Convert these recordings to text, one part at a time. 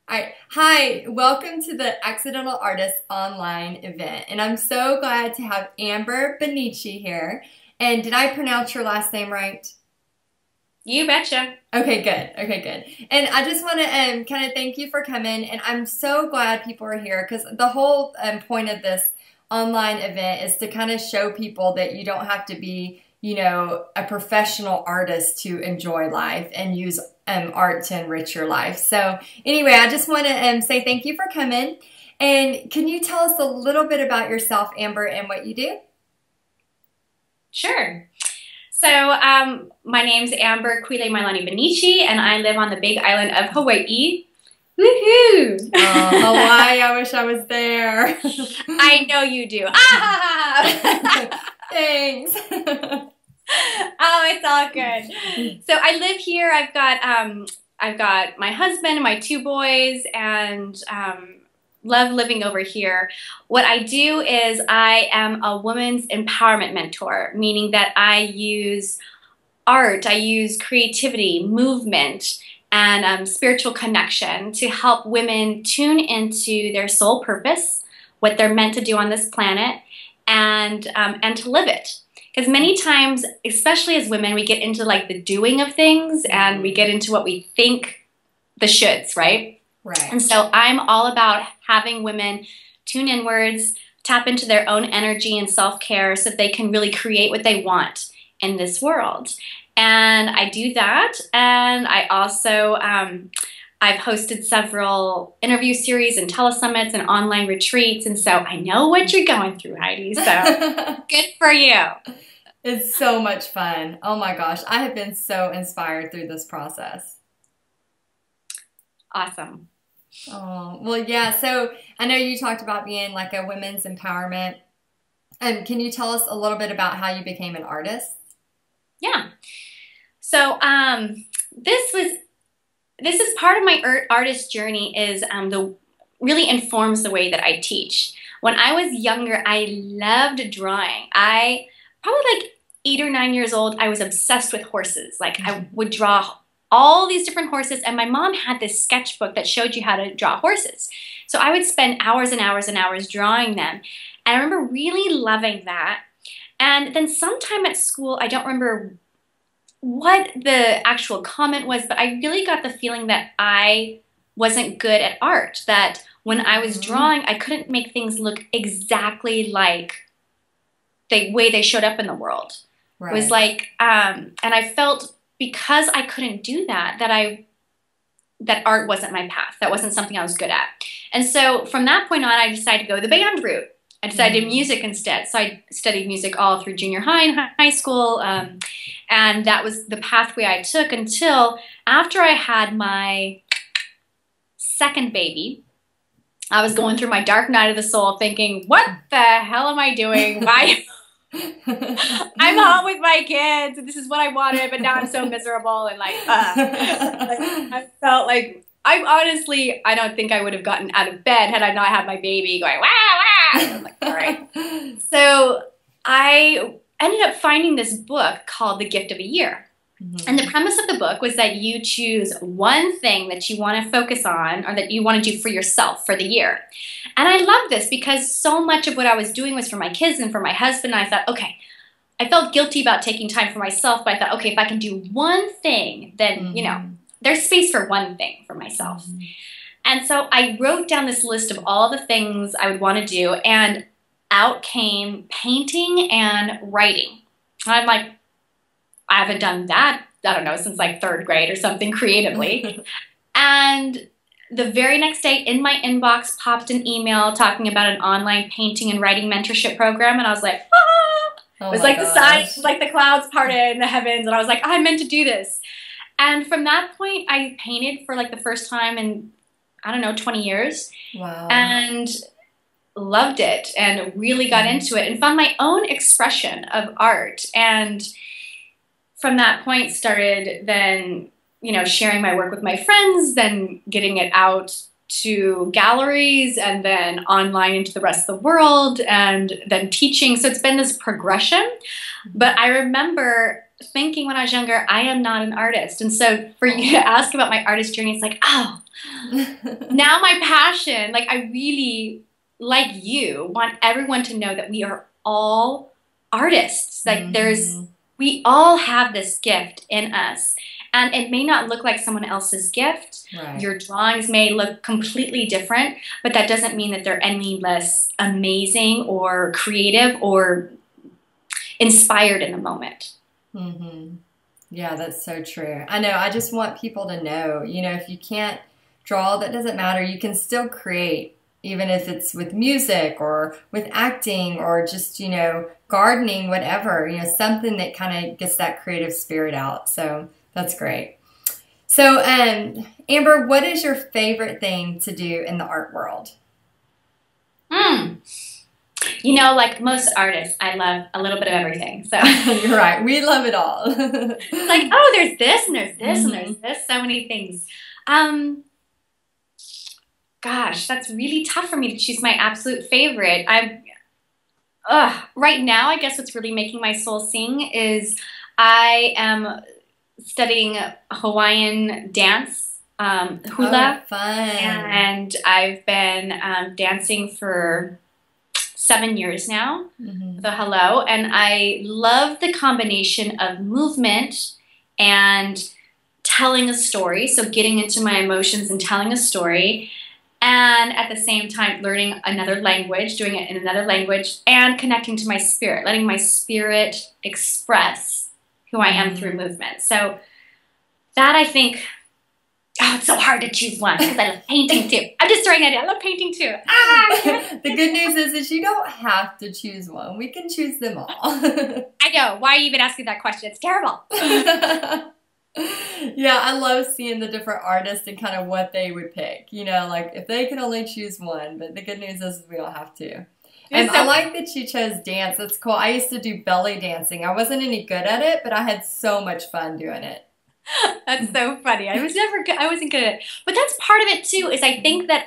All right. Hi, welcome to the Accidental Artists online event. And I'm so glad to have Amber Bonnici here. And did I pronounce your last name right? You betcha. Okay, good. Okay, good. And I just want to kind of thank you for coming. And I'm so glad people are here because the whole point of this online event is to kind of show people that you don't have to be, a professional artist to enjoy life and use art to enrich your life. So anyway, I just want to say thank you for coming. And can you tell us a little bit about yourself, Amber, and what you do? Sure. So my name's Amber Quile Mailani Bonnici, and I live on the big island of Hawaii. Woohoo! Oh, Hawaii, I wish I was there. I know you do. Ah! Thanks. Oh, it's all good. So I live here. I've got my husband and my two boys, and love living over here. What I do is I am a women's empowerment mentor, meaning that I use art, I use creativity, movement, and spiritual connection to help women tune into their soul purpose, what they're meant to do on this planet, and to live it. Because many times, especially as women, we get into like the doing of things and we get into what we think the shoulds, right? Right. And so I'm all about having women tune inwards, tap into their own energy and self-care so that they can really create what they want in this world. And I do that. And I also, I've hosted several interview series and telesummits and online retreats. And so I know what you're going through, Heidi. So good for you. It's so much fun. Oh my gosh. I have been so inspired through this process. Awesome. Oh, well, yeah. So I know you talked about being like a women's empowerment. Can you tell us a little bit about how you became an artist? Yeah. So this is part of my artist journey is the really informs the way that I teach. When I was younger, I loved drawing. I probably like 8 or 9 years old, I was obsessed with horses. Like I would draw all these different horses, and my mom had this sketchbook that showed you how to draw horses. So I would spend hours and hours and hours drawing them. And I remember really loving that. And then sometime at school, I don't remember what the actual comment was, but I really got the feeling that I wasn't good at art, that when I was drawing, I couldn't make things look exactly like the way they showed up in the world. Right. It was like, and I felt because I couldn't do that, that art wasn't my path. That wasn't something I was good at. And so from that point on, I decided to go the band route. I decided to do music instead. So I studied music all through junior high and high school. And that was the pathway I took until after I had my second baby. I was going through my dark night of the soul thinking, what the hell am I doing? Why? I'm home with my kids, and this is what I wanted, but now I'm so miserable, and like I felt like I don't think I would have gotten out of bed had I not had my baby going, wah, wah. I'm like, all right. So I ended up finding this book called The Gift of a Year. And the premise of the book was that you choose one thing that you want to focus on or that you want to do for yourself for the year. And I love this because so much of what I was doing was for my kids and for my husband. And I thought, okay, I felt guilty about taking time for myself, but I thought, okay, if I can do one thing, then, there's space for one thing for myself. And so I wrote down this list of all the things I would want to do, and out came painting and writing. And I'm like, I haven't done that, I don't know, since like 3rd grade or something creatively. And the very next day in my inbox popped an email talking about an online painting and writing mentorship program. And I was like, ah! It was like the signs, like the clouds parted in the heavens. And I was like, I meant to do this. And from that point, I painted for like the first time in, I don't know, 20 years. Wow. And loved it and really got into it and found my own expression of art. And from that point started then, sharing my work with my friends, then getting it out to galleries and then online into the rest of the world and then teaching. So it's been this progression. But I remember thinking when I was younger, I am not an artist. And so for you to ask about my artist journey, it's like, oh, now my passion, like I really, like you, want everyone to know that we are all artists. Like we all have this gift in us. And it may not look like someone else's gift. Right. Your drawings may look completely different, but that doesn't mean that they're any less amazing or creative or inspired in the moment. Yeah, that's so true. I know. I just want people to know, you know, if you can't draw, that doesn't matter. You can still create, even if it's with music or with acting or just, you know, gardening, whatever, you know, something that kind of gets that creative spirit out. So that's great. So, Amber, what is your favorite thing to do in the art world? You know, like most artists, I love a little bit of everything. So you're right. We love it all. It's like, oh, there's this and there's this and there's this. So many things. Gosh, that's really tough for me to choose my absolute favorite. Right now, I guess what's really making my soul sing is I am studying Hawaiian dance, hula. Oh, fun. And I've been dancing for 7 years now, the hello, and I love the combination of movement and telling a story, so getting into my emotions and telling a story, and at the same time learning another language, doing it in another language, and connecting to my spirit, letting my spirit express who I am through movement. So that, I think, oh, it's so hard to choose one because I love painting too. I'm just throwing that in. I love painting too. The good news is you don't have to choose one. We can choose them all. I know. Why are you even asking that question? It's terrible. Yeah, I love seeing the different artists and kind of what they would pick. You know, like if they could only choose one. But the good news is we don't have to. And I like that you chose dance. That's cool. I used to do belly dancing. I wasn't any good at it, but I had so much fun doing it. That's so funny. I was never good. I wasn't good at it. But that's part of it too, is I think that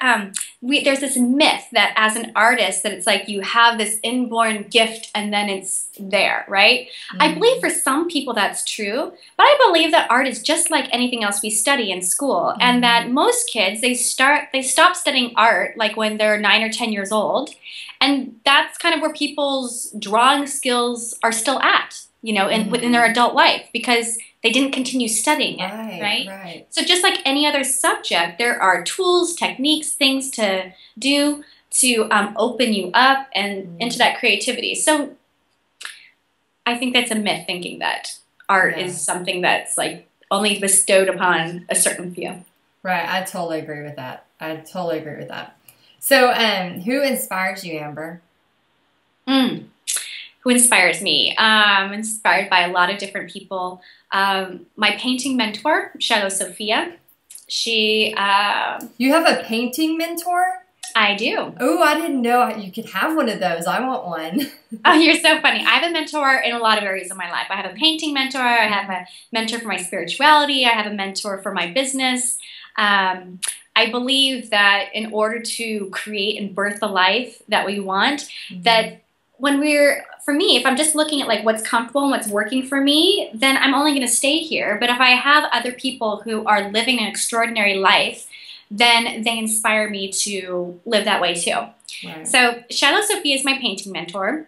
there's this myth that as an artist that it's like you have this inborn gift and then it's there, right? I believe for some people that's true, but I believe that art is just like anything else we study in school, and that most kids, they stop studying art like when they're 9 or 10 years old, and that's kind of where people's drawing skills are still at, you know, within their adult life, because they didn't continue studying it, right? So just like any other subject, there are tools, techniques, things to do to open you up and into that creativity. So I think that's a myth, thinking that art is something that's like only bestowed upon a certain few. Right. I totally agree with that. So who inspires you, Amber? Who inspires me? I'm inspired by a lot of different people. My painting mentor, Shiloh Sophia. She. You have a painting mentor? I do. Oh, I didn't know you could have one of those. I want one. Oh, you're so funny. I have a mentor in a lot of areas of my life. I have a painting mentor. I have a mentor for my spirituality. I have a mentor for my business. I believe that in order to create and birth the life that we want, that for me, if I'm just looking at like what's comfortable and what's working for me, then I'm only going to stay here. But if I have other people who are living an extraordinary life, then they inspire me to live that way too. Right. So Shiloh Sophia is my painting mentor.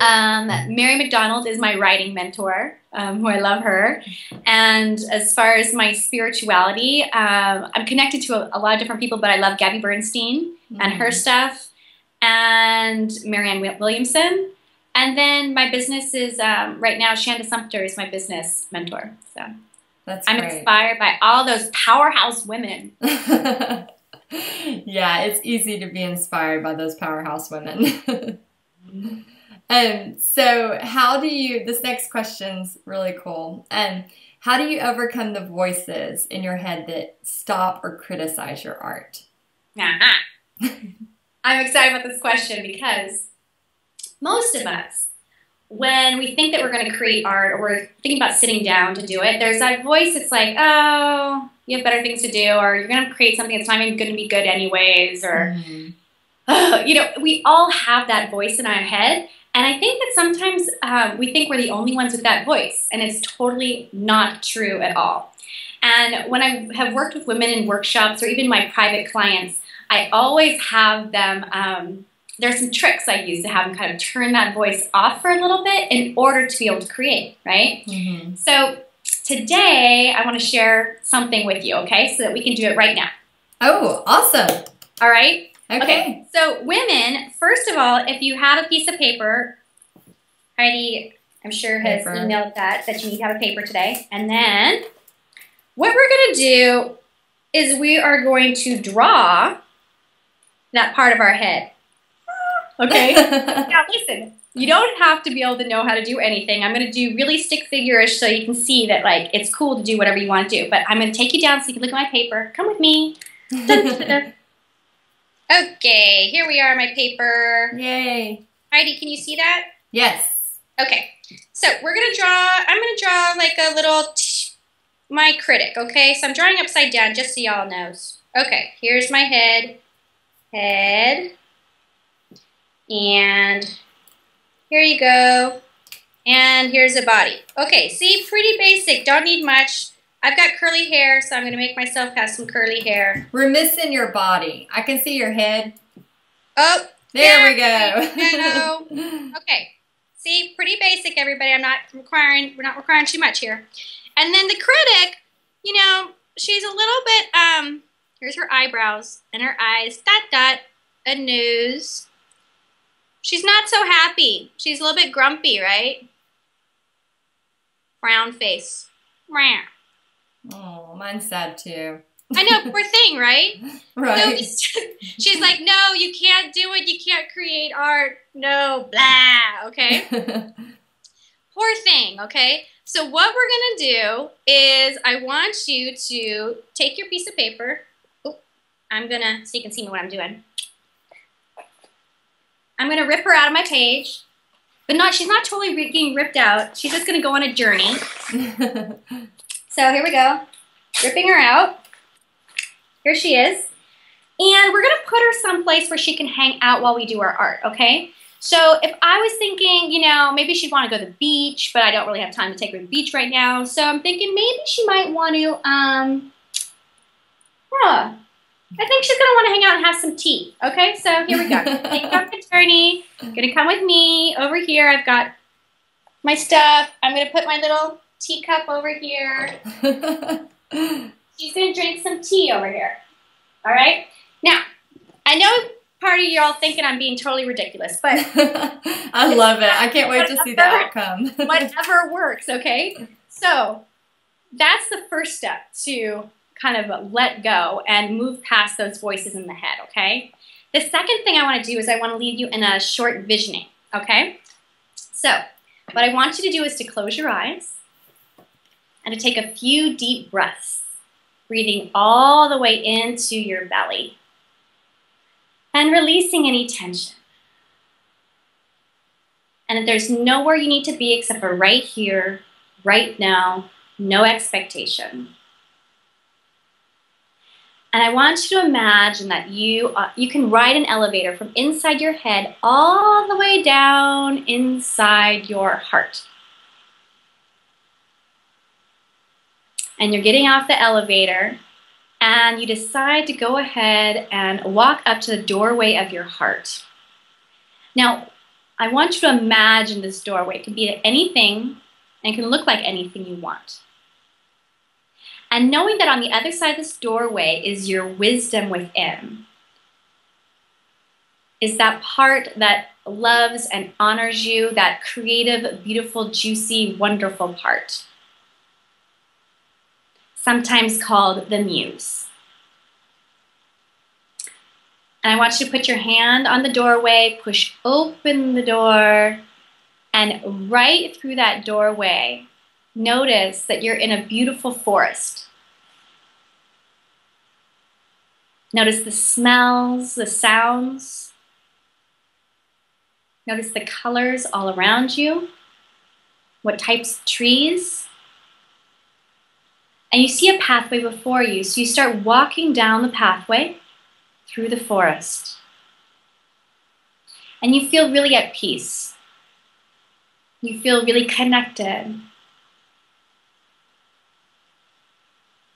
Mary McDonald is my writing mentor, who I love her. And as far as my spirituality, I'm connected to a lot of different people, but I love Gabby Bernstein and her stuff, and Marianne Williamson. And then my business is, right now, Shanda Sumter is my business mentor. So I'm inspired by all those powerhouse women. Yeah, it's easy to be inspired by those powerhouse women. So how do you, this next question's really cool. How do you overcome the voices in your head that stop or criticize your art? I'm excited about this question because most of us, when we think that we're going to create art or we're thinking about sitting down to do it, there's that voice that's like, oh, you have better things to do, or you're going to create something that's not even going to be good anyways, or, you know, we all have that voice in our head. And I think that sometimes we think we're the only ones with that voice, and it's totally not true at all. And when I have worked with women in workshops or even my private clients, I always have them, there's some tricks I use to have them kind of turn that voice off for a little bit in order to be able to create, right? Mm-hmm. So today I want to share something with you, okay? So that we can do it right now. Oh, awesome. All right? Okay. So women, first of all, if you have a piece of paper, Heidi, I'm sure has emailed that you need to have a paper today. And then what we're going to do is we are going to draw that part of our head. Okay? Now listen, you don't have to be able to know how to do anything. I'm going to do really stick figure-ish so you can see that like it's cool to do whatever you want to do. But I'm going to take you down so you can look at my paper. Come with me. Okay, here we are, my paper. Yay. Heidi, can you see that? Yes. Okay, so we're going to draw, I'm going to draw like a little, my critic, okay? So I'm drawing upside down just so y'all knows. Okay, here's my head, and here you go, and here's the body. Okay, see, pretty basic, don't need much. I've got curly hair, so I'm going to make myself have some curly hair. We're missing your body. I can see your head. Oh, there we go. Okay. See, pretty basic, everybody. We're not requiring too much here. And then the critic, you know, she's a little bit, here's her eyebrows and her eyes, a nose. She's not so happy. She's a little bit grumpy, right? Frown face. Oh, mine's sad too. I know, poor thing, right? Right. So she's like, no, you can't do it. You can't create art. No, blah, okay? Poor thing, okay? So what we're going to do is I want you to take your piece of paper. Oh, I'm going to, so you can see me what I'm doing. I'm going to rip her out of my page. But she's not totally getting ripped out. She's just going to go on a journey. So here we go. Ripping her out. Here she is. And we're going to put her someplace where she can hang out while we do our art, okay? So if I was thinking, you know, maybe she'd want to go to the beach, but I don't really have time to take her to the beach right now. So I'm thinking maybe she might want to, I think she's going to want to hang out and have some tea. Okay, so here we go. Take up the journey. Going to come with me over here. I've got my stuff. I'm going to put my little teacup over here. She's going to drink some tea over here. All right? Now, I know part of you all thinking I'm being totally ridiculous, but I love it. I can't wait to see the outcome. Whatever works, okay? So that's the first step to kind of let go and move past those voices in the head, okay? The second thing I want to do is I want to leave you in a short visioning, okay? So what I want you to do is to close your eyes and to take a few deep breaths, breathing all the way into your belly and releasing any tension. And that there's nowhere you need to be except for right here, right now, no expectation. And I want you to imagine that you can ride an elevator from inside your head all the way down inside your heart. And you're getting off the elevator and you decide to go ahead and walk up to the doorway of your heart. Now, I want you to imagine this doorway. It can be anything and it can look like anything you want. And knowing that on the other side of this doorway is your wisdom within, is that part that loves and honors you, that creative, beautiful, juicy, wonderful part, sometimes called the muse. And I want you to put your hand on the doorway, push open the door, and right through that doorway, notice that you're in a beautiful forest. Notice the smells, the sounds. Notice the colors all around you. What types of trees. And you see a pathway before you, so you start walking down the pathway through the forest. And you feel really at peace. You feel really connected.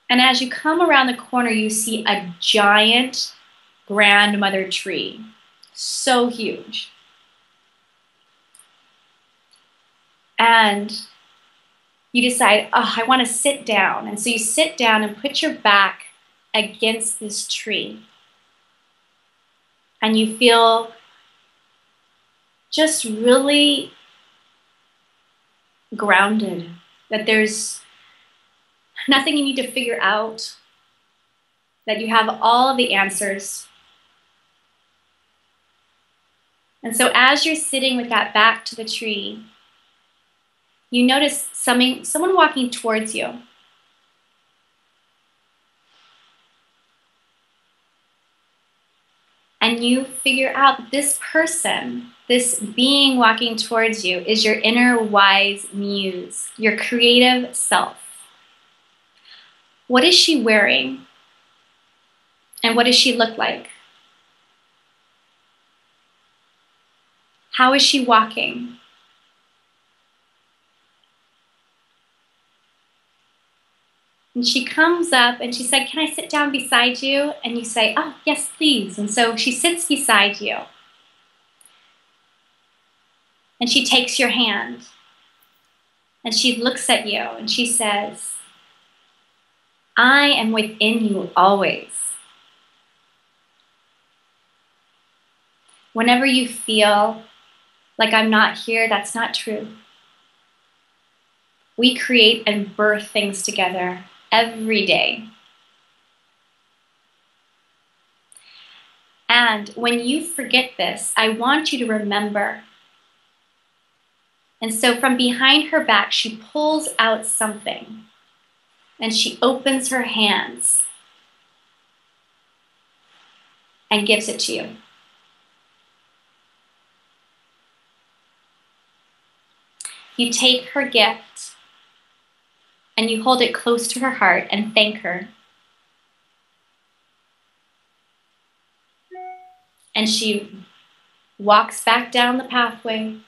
And as you come around the corner, you see a giant grandmother tree. So huge. And you decide, oh, I want to sit down. And so you sit down and put your back against this tree. And you feel just really grounded, that there's nothing you need to figure out, that you have all of the answers. And so as you're sitting with that back to the tree, you notice someone walking towards you. And you figure out that this person, this being walking towards you, is your inner wise muse, your creative self. What is she wearing? And what does she look like? How is she walking? And she comes up and she said, can I sit down beside you? And you say, oh, yes, please. And so she sits beside you. And she takes your hand. And she looks at you and she says, I am within you always. Whenever you feel like I'm not here, that's not true. We create and birth things together every day. And when you forget this, I want you to remember. And so from behind her back, she pulls out something and she opens her hands and gives it to you. You take her gift and you hold it close to her heart and thank her. And she walks back down the pathway.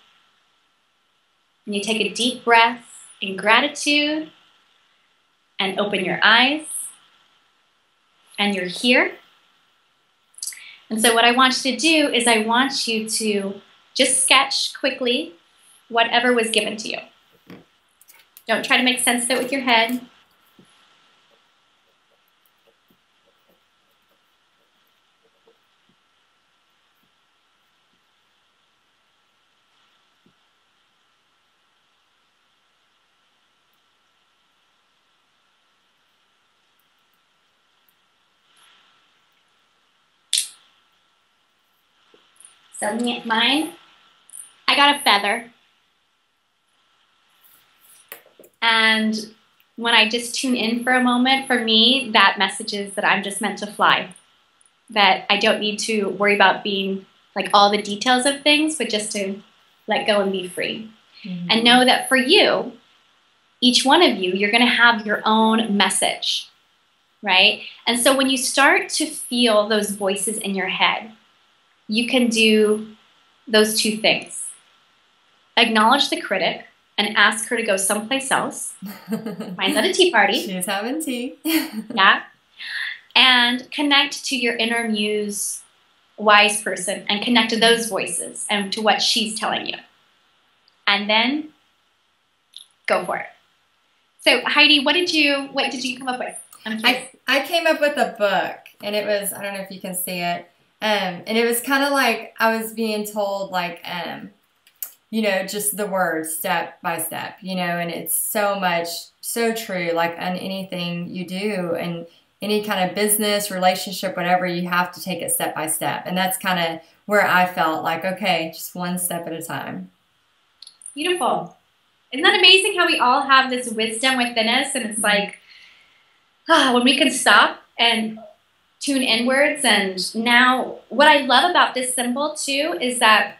And you take a deep breath in gratitude and open your eyes. And you're here. And so what I want you to do is I want you to just sketch quickly whatever was given to you. Don't try to make sense of it with your head. So mine, I got a feather. And when I just tune in for a moment, for me, that message is that I'm just meant to fly. That I don't need to worry about being like all the details of things, but just to let go and be free. Mm-hmm. And know that for you, each one of you, you're going to have your own message, right? And so when you start to feel those voices in your head, you can do those two things. Acknowledge the critic and ask her to go someplace else. Mine's at a tea party. She's having tea. Yeah. And connect to your inner muse, wise person, and connect to those voices and to what she's telling you. And then go for it. So Heidi, what did you come up with? I came up with a book, and it was, I don't know if you can see it. And it was kind of like I was being told, like, you know, just the words step by step, you know, and it's so true, like on anything you do and any kind of business, relationship, whatever, you have to take it step by step. And that's kind of where I felt like, okay, just one step at a time. Beautiful. Isn't that amazing how we all have this wisdom within us? And it's like, when we can stop and tune inwards. And now what I love about this symbol too is that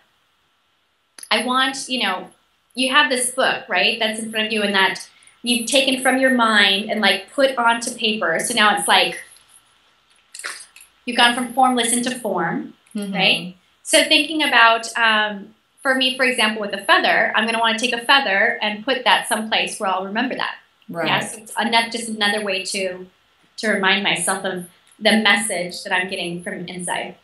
I want, you know, you have this book, right, that's in front of you and that you've taken from your mind and like put onto paper. So now it's like you've gone from formless into form, right? So thinking about for me, for example, with a feather, I'm going to want to take a feather and put that someplace where I'll remember that. Right. Yeah, so it's just another way to remind myself of the message that I'm getting from inside.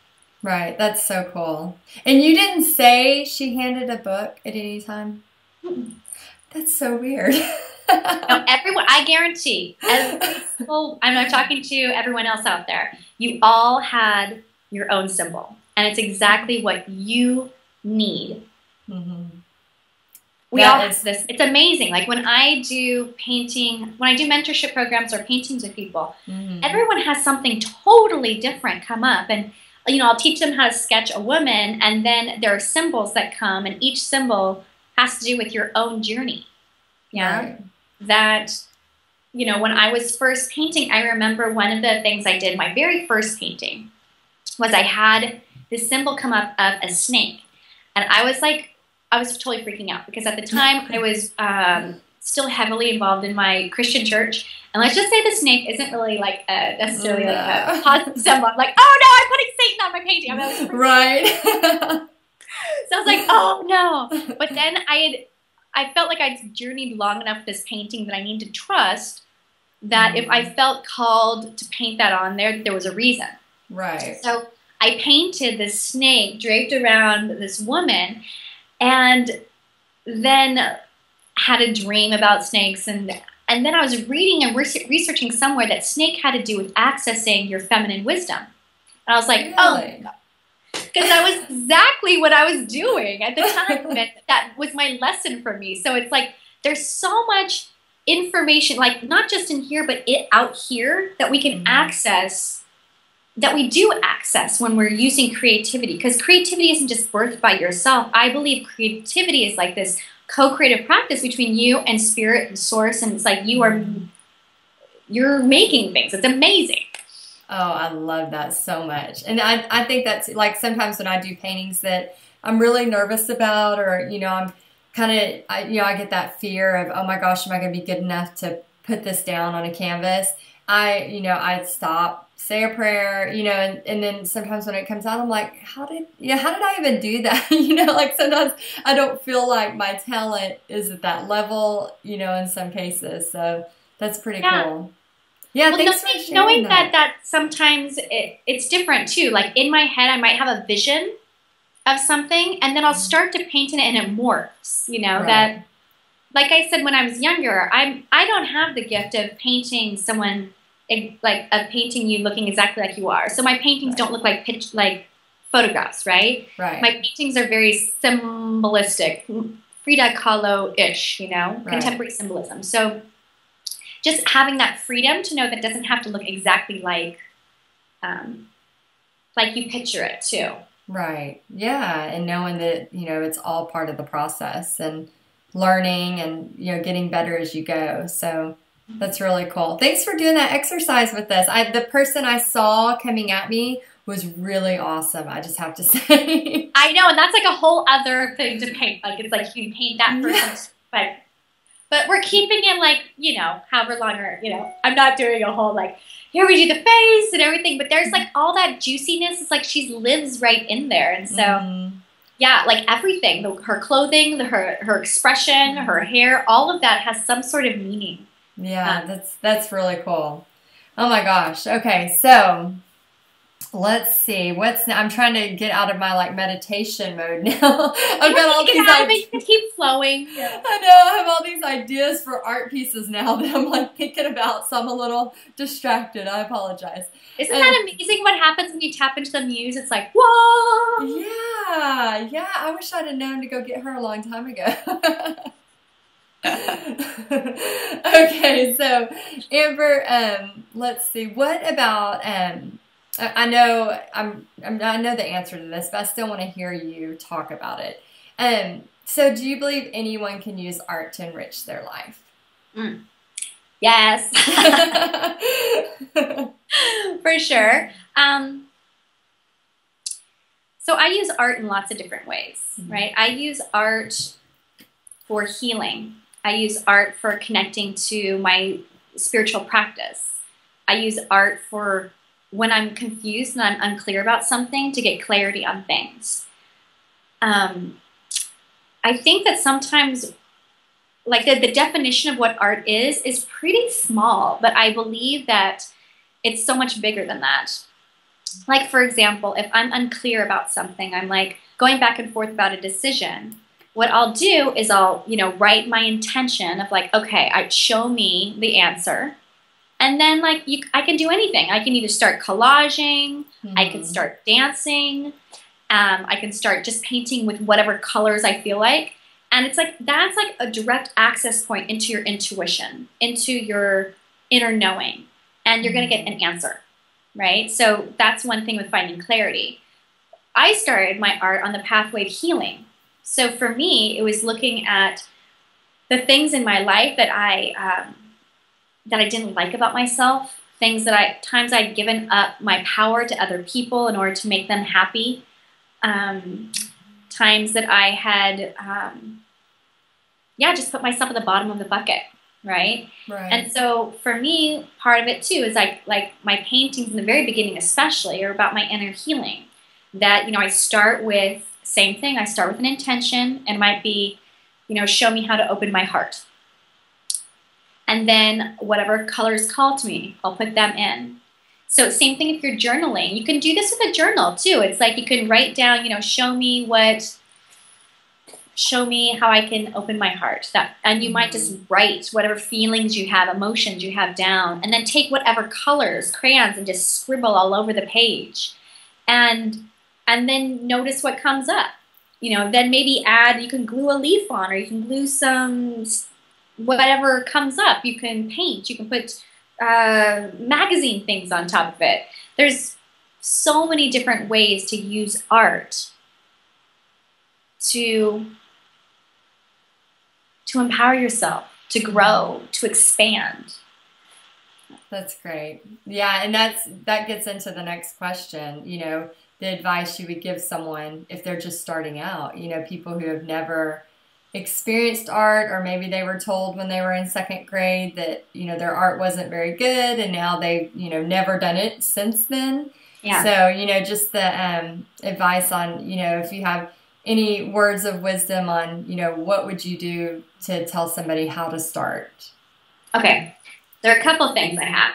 Right. That's so cool. And you didn't say she handed a book at any time? Mm-mm. That's so weird. No, everyone, I guarantee, I'm not talking to everyone else out there, you all had your own symbol. And it's exactly what you need. Mm-hmm. We all have this. It's amazing. Like when I do mentorship programs or paintings with people, mm-hmm. everyone has something totally different come up. And, I'll teach them how to sketch a woman, and then there are symbols that come, and each symbol has to do with your own journey. Yeah. Right. That, when I was first painting, I remember one of the things I did, my very first painting, was I had this symbol come up of a snake. And I was totally freaking out because at the time I was still heavily involved in my Christian church. And let's just say the snake isn't really like necessarily like a positive symbol. I'm like, oh no, I'm putting Satan on my painting. Right. So I was like, oh no. But then I felt like I'd journeyed long enough this painting that I need to trust that if I felt called to paint that on there was a reason. Right. So I painted this snake draped around this woman, and then had a dream about snakes, and then I was reading and researching somewhere that snake had to do with accessing your feminine wisdom. And I was like, really? Oh, because that was exactly what I was doing at the time. And that was my lesson for me. So it's like there's so much information, like not just in here, but out here that we can access, that we do access when we're using creativity. Because creativity isn't just birthed by yourself. I believe creativity is like this co-creative practice between you and spirit and source. And it's like you're making things. It's amazing. Oh, I love that so much. And I think that's like sometimes when I do paintings that I'm really nervous about, or, I'm kind of, I get that fear of, oh my gosh, am I going to be good enough to put this down on a canvas? I stop, say a prayer, and then sometimes when it comes out, I'm like, how did I even do that? Like sometimes I don't feel like my talent is at that level, in some cases. So that's pretty cool. Yeah, well, knowing that sometimes it's different too. Like in my head, I might have a vision of something, and then I'll start to paint it, and it morphs. Right. That, like I said when I was younger, I don't have the gift of painting someone of painting you looking exactly like you are. So my paintings don't look like photographs, right? Right. My paintings are very symbolistic, Frida Kahlo-ish, contemporary symbolism. So just having that freedom to know that it doesn't have to look exactly like you picture it too. Right. Yeah. And knowing that, it's all part of the process and learning and, getting better as you go. So that's really cool. Thanks for doing that exercise with us. The person I saw coming at me was really awesome, I just have to say. I know. And that's like a whole other thing to paint. Like it's like you paint that person, but we're keeping it however long, or, I'm not doing a whole here we do the face and everything, but there's all that juiciness. It's like she lives right in there. And so, yeah, everything, her clothing, her expression, her hair, all of that has some sort of meaning. Yeah, that's really cool. Oh my gosh. Okay. So let's see. I'm trying to get out of my meditation mode now. I've got all these ideas. You keep flowing. Yeah. I know. I have all these ideas for art pieces now that I'm thinking about, so I'm a little distracted. I apologize. Isn't that amazing what happens when you tap into the muse? It's like, whoa! Yeah. I wish I'd have known to go get her a long time ago. Okay, so Amber, let's see. What about I know I know the answer to this, but I still want to hear you talk about it. So do you believe anyone can use art to enrich their life? Yes. For sure. So I use art in lots of different ways, right? I use art for healing. I use art for connecting to my spiritual practice. I use art for when I'm confused and I'm unclear about something, to get clarity on things. I think that sometimes, like the definition of what art is pretty small, but I believe that it's so much bigger than that. Like, for example, if I'm unclear about something, I'm like going back and forth about a decision. What I'll do is I'll, write my intention of like, okay, show me the answer. And then like I can do anything. I can either start collaging, I can start dancing, I can start just painting with whatever colors I feel like. And it's like, that's like a direct access point into your intuition, into your inner knowing. And you're going to get an answer, right? So that's one thing with finding clarity. I started my art on the pathway to healing. So for me, it was looking at the things in my life that I didn't like about myself, things that times I'd given up my power to other people in order to make them happy, times that I had, just put myself at the bottom of the bucket, right? Right. And so for me, part of it too is like my paintings in the very beginning especially are about my inner healing. That, I start with, same thing, I start with an intention, and it might be, show me how to open my heart. And then whatever colors call to me, I'll put them in. So same thing if you're journaling. You can do this with a journal too. It's like you can write down, show me how I can open my heart. And you might just write whatever feelings you have, emotions you have down, and then take whatever colors, crayons, and just scribble all over the page. And then notice what comes up. Then maybe you can glue a leaf on, or you can glue some, whatever comes up. You can paint, you can put magazine things on top of it. There's so many different ways to use art to empower yourself, to grow, to expand. That's great. Yeah, and that gets into the next question, the advice you would give someone if they're just starting out, people who have never experienced art, or maybe they were told when they were in second grade that, their art wasn't very good, and now they've, never done it since then. Yeah. So, just the advice on, if you have any words of wisdom on, what would you do to tell somebody how to start? Okay. There are a couple of things I have.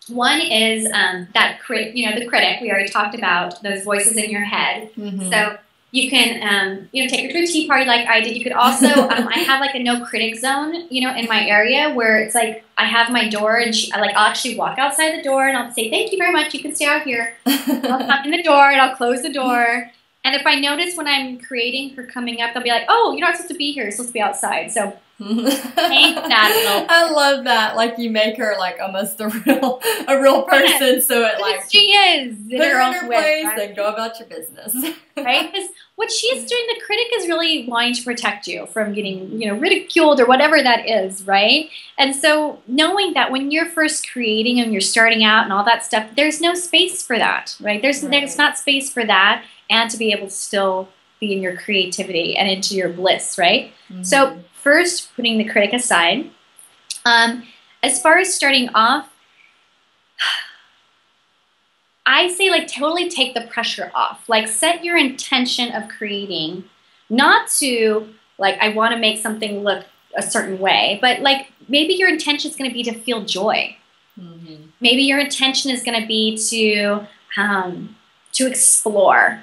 One is that the critic, we already talked about those voices in your head. So you can, take her to a tea party like I did. You could also, I have like a no critic zone, in my area where it's like I have my door, and I'll actually walk outside the door and I'll say, thank you very much. You can stay out here. I'll come in the door and I'll close the door. And if I notice when I'm creating her coming up, they'll be like, oh, you're not supposed to be here. You're supposed to be outside. So I love that. Like, you make her like almost a real person. So it like she is put her in her place, right? And go about your business. Right? Because what she's doing, the critic is really wanting to protect you from getting, ridiculed or whatever that is, right? And so knowing that when you're first creating and you're starting out and all that stuff, there's no space for that, right? There's not space for that, and to be able to still be in your creativity and into your bliss, right? So first, putting the critic aside. As far as starting off, I say like totally take the pressure off. Like, set your intention of creating, not to like I want to make something look a certain way, but like maybe your intention is going to be to feel joy. Maybe your intention is going to be to explore.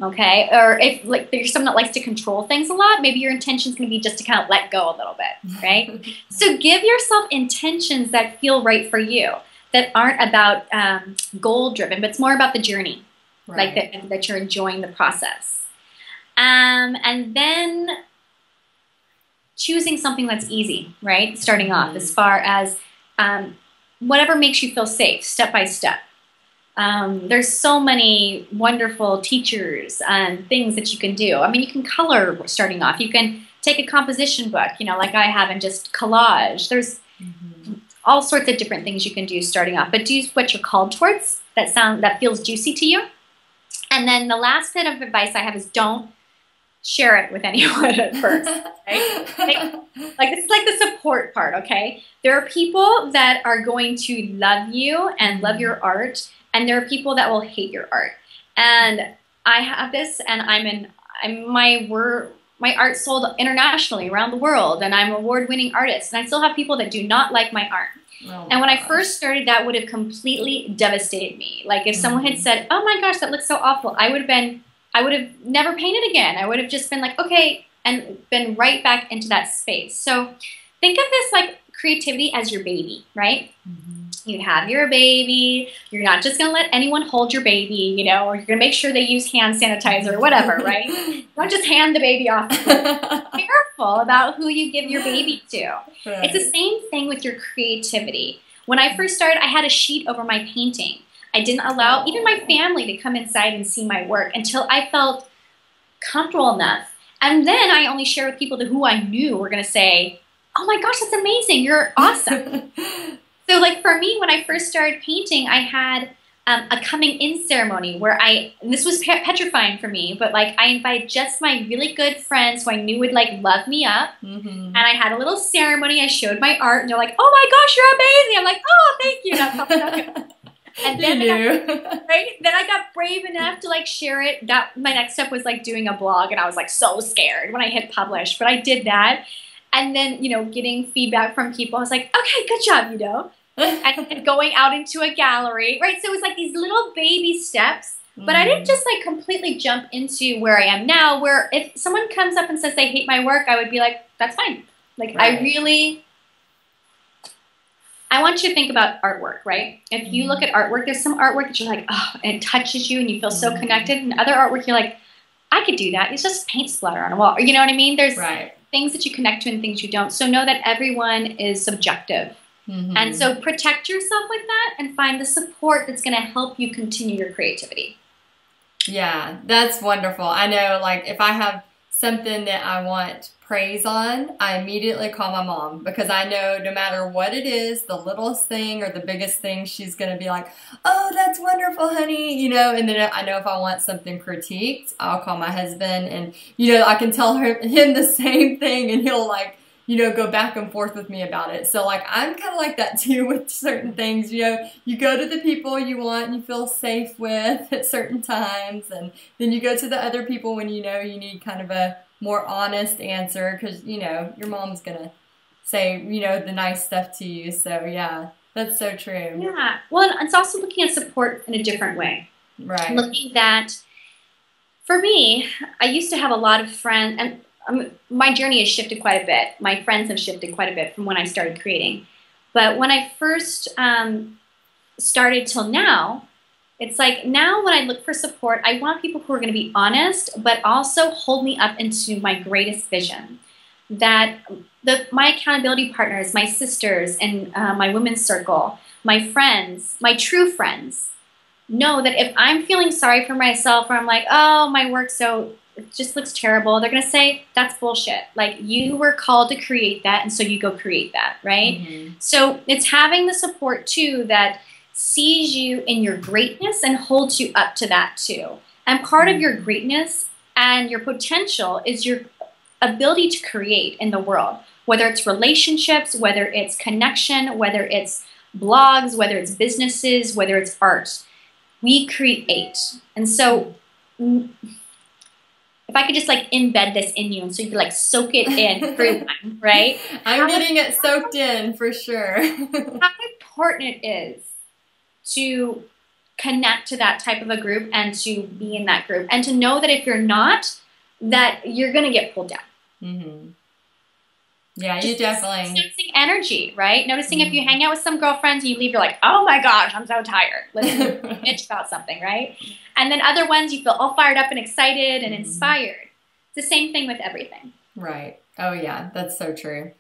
Okay, or if like you're someone that likes to control things a lot, maybe your intention is going to be just to kind of let go a little bit, right? So give yourself intentions that feel right for you, that aren't about goal driven, but it's more about the journey, right. Like that you're enjoying the process. And then choosing something that's easy, right? Starting off, as far as whatever makes you feel safe, step by step. There's so many wonderful teachers and things that you can do. I mean, you can color starting off. You can take a composition book, like I have, and just collage. There's all sorts of different things you can do starting off. But do what you're called towards, that feels juicy to you. And then the last bit of advice I have is don't share it with anyone at first. Right? Like this is like the support part, okay? There are people that are going to love you and love your art, and there are people that will hate your art. And I have this, and my art sold internationally around the world, and I'm an award-winning artist, and I still have people that do not like my art. Oh And my when I gosh. first started, that would have completely devastated me. Like if someone had said, "Oh my gosh, that looks so awful," I would have never painted again. I would have just been like, okay, and been right back into that space. So think of this like creativity as your baby, right? You have your baby. You're not just going to let anyone hold your baby, you know, or you're going to make sure they use hand sanitizer or whatever, right? Don't just hand the baby off. Be careful about who you give your baby to. Right. It's the same thing with your creativity. When I first started, I had a sheet over my painting. I didn't allow even my family to come inside and see my work until I felt comfortable enough. And then I only share with people who I knew were going to say, "Oh my gosh, that's amazing. You're awesome." So like for me, when I first started painting, I had a coming in ceremony where and this was petrifying for me, but like I invited just my really good friends who I knew would like love me up. And I had a little ceremony. I showed my art and they're like, "Oh my gosh, you're amazing." I'm like, "Oh, thank you." And then then I got brave enough to like share it. That my next step was like doing a blog, and I was like so scared when I hit publish, but I did that. And then, you know, getting feedback from people, I was like, "Okay, good job, you know." And going out into a gallery, right? So it was like these little baby steps, but I didn't just like completely jump into where I am now, where if someone comes up and says they hate my work, I would be like, "That's fine." Like I want you to think about artwork, right? If you look at artwork, there's some artwork that you're like, "Oh," and it touches you and you feel so connected. And other artwork, you're like, "I could do that. It's just paint splatter on a wall." Or, you know what I mean? There's things that you connect to and things you don't. So know that everyone is subjective. And so protect yourself with that and find the support that's going to help you continue your creativity. Yeah, that's wonderful. I know, like, if I have something that I want praise on, I immediately call my mom because I know no matter what it is, the littlest thing or the biggest thing, she's going to be like, "Oh, that's wonderful, honey," you know, and then I know if I want something critiqued, I'll call my husband and, you know, I can tell him the same thing and he'll like, you know, go back and forth with me about it. So like, I'm kind of like that too with certain things, you know, you go to the people you want and you feel safe with at certain times. And then you go to the other people when you know you need kind of a more honest answer because, you know, your mom's going to say, you know, the nice stuff to you. So yeah, that's so true. Yeah. Well, it's also looking at support in a different way. Right. Looking that, for me, I used to have a lot of friends, and my journey has shifted quite a bit. My friends have shifted quite a bit from when I started creating. But when I first started till now, it's like now when I look for support, I want people who are going to be honest, but also hold me up into my greatest vision. That my accountability partners, my sisters and my women's circle, my friends, my true friends, know that if I'm feeling sorry for myself or I'm like, "Oh, my work it just looks terrible," they're going to say, "That's bullshit. Like, you were called to create that, and so you go create that," right? So it's having the support, too, that sees you in your greatness and holds you up to that, too. And part of your greatness and your potential is your ability to create in the world, whether it's relationships, whether it's connection, whether it's blogs, whether it's businesses, whether it's art. We create. And so if I could just like embed this in you and so you could like soak it in everyone, right? I'm getting it soaked in for sure. How important it is to connect to that type of a group and to be in that group and to know that if you're not, that you're going to get pulled down. Yeah, you definitely. Noticing energy, right? Noticing if you hang out with some girlfriends and you leave, you're like, "Oh my gosh, I'm so tired." Let's bitch about something, right? And then other ones you feel all fired up and excited and inspired. It's the same thing with everything. Right. Oh yeah, that's so true.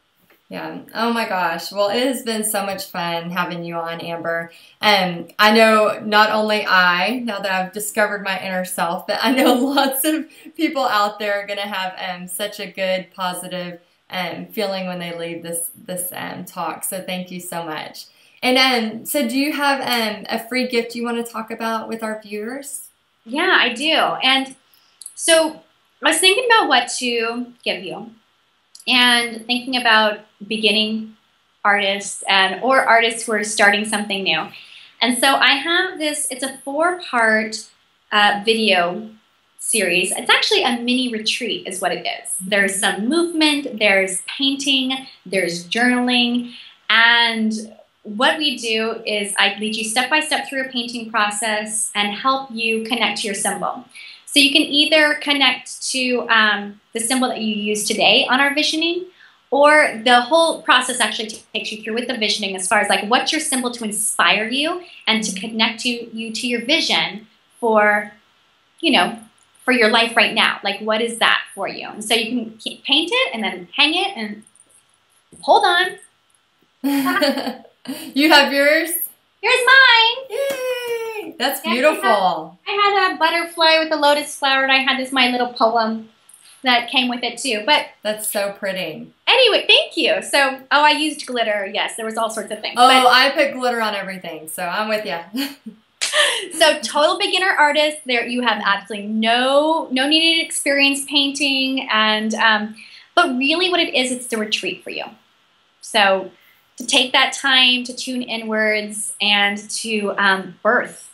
Yeah. Oh my gosh. Well, it has been so much fun having you on, Amber. And I know not only now that I've discovered my inner self, but I know lots of people out there are going to have such a good, positive feeling when they leave this talk. So thank you so much. And so do you have a free gift you want to talk about with our viewers? Yeah, I do. And so I was thinking about what to give you and thinking about beginning artists or artists who are starting something new. And so I have this, it's a 4-part video series. It's actually a mini retreat is what it is. There's some movement, there's painting, there's journaling, and what we do is I lead you step by step through a painting process and help you connect to your symbol. So you can either connect to the symbol that you use today on our visioning, or the whole process actually takes you through with the visioning as far as like what's your symbol to inspire you and to connect you to your vision for, you know, for your life right now. Like what is that for you? And so you can paint it and then hang it and hold on. You have yours? Here's mine. Yay! That's beautiful. I had a butterfly with a lotus flower, and I had this my little poem that came with it too. But that's so pretty. Anyway, thank you. So, I used glitter. Yes, there was all sorts of things. Oh, but I put glitter on everything, so I'm with you. So, total beginner artist. There, you have absolutely no needed experience painting, and but really, what it is, it's the retreat for you. So, to take that time to tune inwards and to birth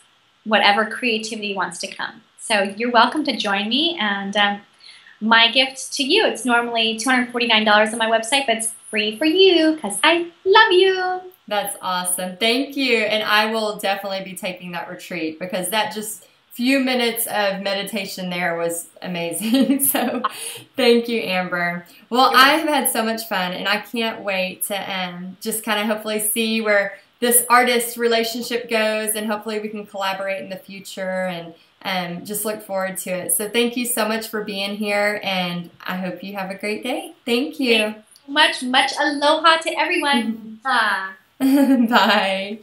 whatever creativity wants to come. So you're welcome to join me, and my gift to you, it's normally $249 on my website, but it's free for you because I love you. That's awesome. Thank you. And I will definitely be taking that retreat because that just few minutes of meditation there was amazing. So thank you, Amber. Well, I have had so much fun, and I can't wait to just kind of hopefully see where this artist relationship goes, and hopefully we can collaborate in the future, and just look forward to it. So thank you so much for being here, and I hope you have a great day. Thank you. Much aloha to everyone. Bye.